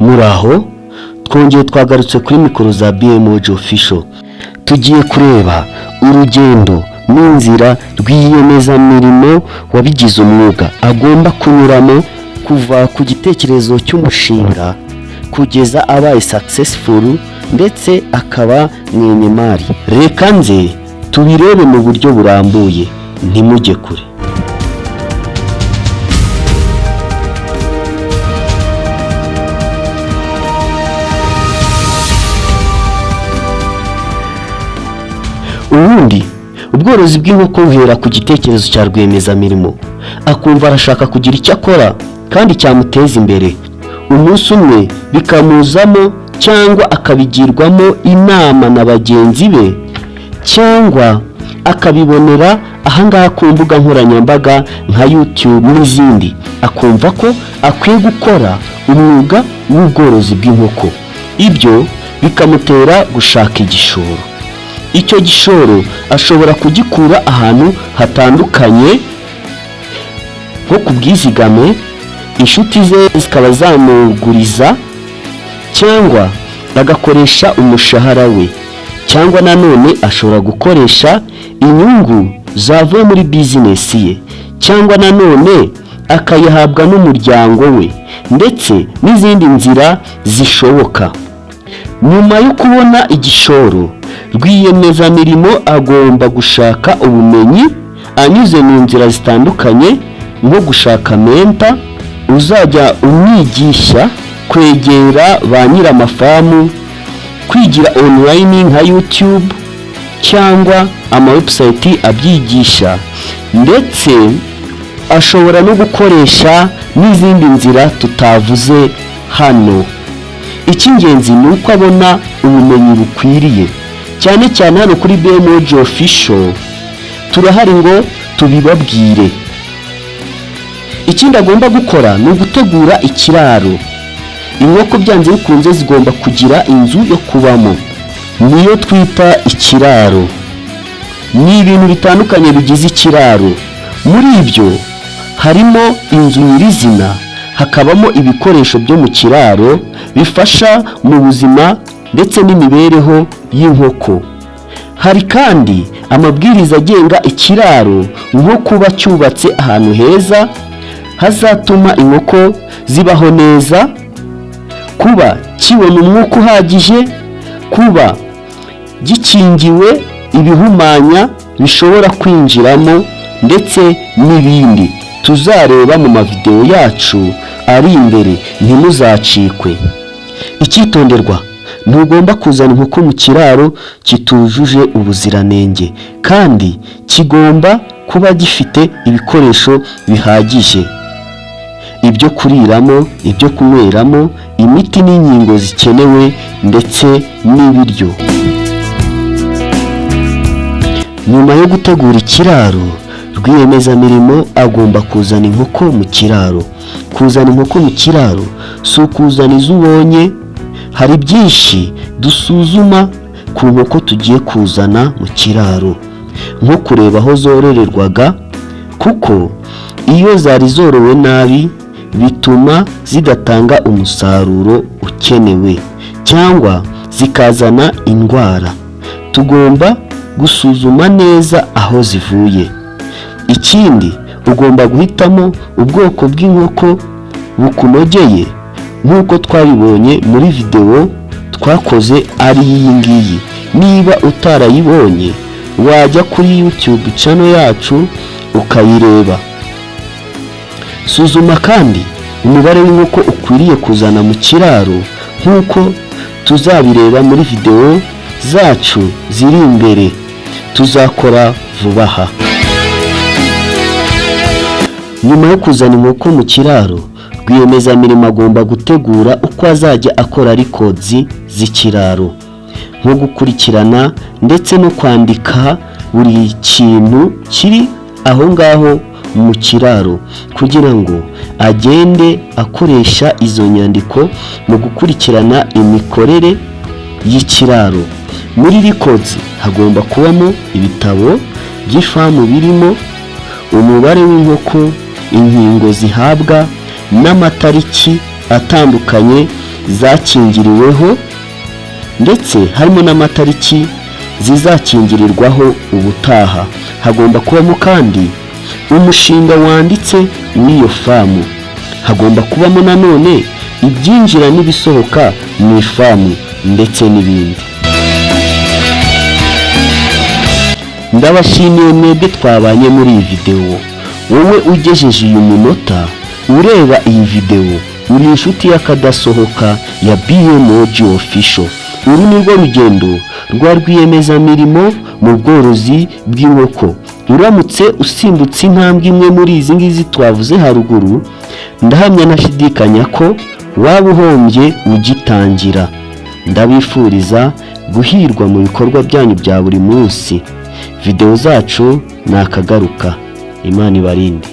Muraho twongeye twagarutse kuri mikoro za BMOG Official. Tugiye kureba urugendo n'inzira rw'iyemezamirimo wabigize umwuga agomba kunyuramo kuva ku gitekerezo cy'umushinga kugeza abaye successful ndetse akaba mwenyemari. Reka nze tubirebe mu buryo burambuye, ntimujye kure. Ubundi ubworozi bw'inkoko buhera ku gitekerezo cya rwiyemezamirimo, akumva arashaka kugira icyo akora kandi cyamuteza imbere. Umunsi umwe bikamuzamo cyangwa akabigirwamo inama na bagenzi be, cyangwa akabibonera ahangaha ku mbuga nkoranyambaga nka YouTube n'izindi, akumva ko akwiye gukora umwuga w'ubworozi bw'inkoko. Ibyo bikamutera gushaka igishoro. Icyo gishoro ashobora kugikura ahantu hatandukanye nko ku bwizigame, inshuti ze zikaba zamuguriza, cyangwa agakoresha umushahara we, cyangwa nanone ashobora gukoresha inyungu zavuye muri bizinesi ye, cyangwa nanone akayihabwa n'umuryango we, ndetse n'izindi nzira zishoboka. Nyuma yo kubona igishoro, rwiyemezamirimo agomba gushaka ubumenyi anyuze mu nzira zitandukanye, nko gushaka menta uzajya umwigisha, kwegera ba nyir'amafamu, kwigira online nka YouTube cyangwa amawebsite abyigisha, ndetse ashobora no gukoresha n'izindi nzira tutavuze hano. Icy'ingenzi ni uko abona ubumenyi bukwiriye, cyane cyane hano kuri BMOG Official turahari ngo tubibabwire. Ikindi agomba gukora ni ugutegura ikiraro. Inkoko byanze bikunze zigomba kugira inzu yo kubamo, niyo twita ikiraro. Ni ibintu bitandukanye bigize ikiraro. Muri ibyo harimo inzu nyirizina, hakabamo ibikoresho byo mu kiraro bifasha mu buzima ndetse n'imibereho y'inkoko. Hari kandi amabwiriza agenga ikiraro, nko kuba cyubatse ahantu heza hazatuma inkoko zibaho neza, kuba kibona umwuka uhagije, kuba gikingiwe ibihumanya bishobora kwinjiramo, ndetse n'ibindi tuzareba mu mavideo yacu ari imbere, ntimuzacikwe. Icyitonderwa, ntugomba kuzana inkoko mu kiraro kitujuje ubuziranenge, kandi kigomba kuba gifite ibikoresho bihagije, ibyo kuriramo, ibyo kunyweramo, imiti n'inkingo zikenewe, ndetse n'ibiryo. Nyuma yo gutegura ikiraro, rwiyemezamirimo agomba kuzana inkoko mu kiraro. Kuzana inkoko mu kiraro si ukuzana izo ubonye. Hari byinshi dusuzuma ku nkoko tugiye kuzana mu kiraro, nko kureba aho zororerwaga, kuko iyo zari zorowe nabi bituma zidatanga umusaruro ukenewe, cyangwa zikazana indwara. Tugomba gusuzuma neza aho zivuye. Ikindi, ugomba guhitamo ubwoko bw'inkoko bukunogeye, nk'uko twabibonye muri video twakoze ari iyi ngiyi. Niba utarayibonye, wajya kuri YouTube channel yacu ukayireba. Suzuma kandi umubare w'inkoko ukwiriye kuzana mu kiraro, nk'uko tuzabireba muri video zacu ziri imbere tuzakora vuba aha. Nyuma yo kuzana inkoko mu kiraro, rwiyemezamirimo agomba gutegura uko azajya akora records z'ikiraro, nko gukurikirana ndetse no kwandika buri kintu kiri aho ngaho mu kiraro, kugira ngo agende akoresha izo nyandiko mu gukurikirana imikorere y'ikiraro. Muri records hagomba kubamo ibitabo by'ifamu birimo umubare w'inkoko, inkingo zihabwa, n'amatariki atandukanye zakingiriweho ndetse harimo n'amatariki zizakingirirwaho ubutaha. Hagomba kubamo kandi umushinga wanditse w'iyo famu. Hagomba kubamo nanone ibyinjira n'ibisohoka mu ifamu ndetse n'ibindi. Ndabashimiye mwebwe twabanye muri iyi video. Wowe ugejeje uyu munota ureba iyi video, uri inshuti y'akadasohoka ya BMOG Official. Uru ni rwo rugendo rwa rwiyemezamirimo mu bworozi bw'inkoko. Uramutse usimbutse intambwe imwe muri izi ngizi twavuze haruguru, ndahamya nashidikanya ko waba uhombye ugitangira. Ndabifuriza guhirwa mu bikorwa byanyu bya buri munsi. Video zacu nakagaruka. Imana ibarinde.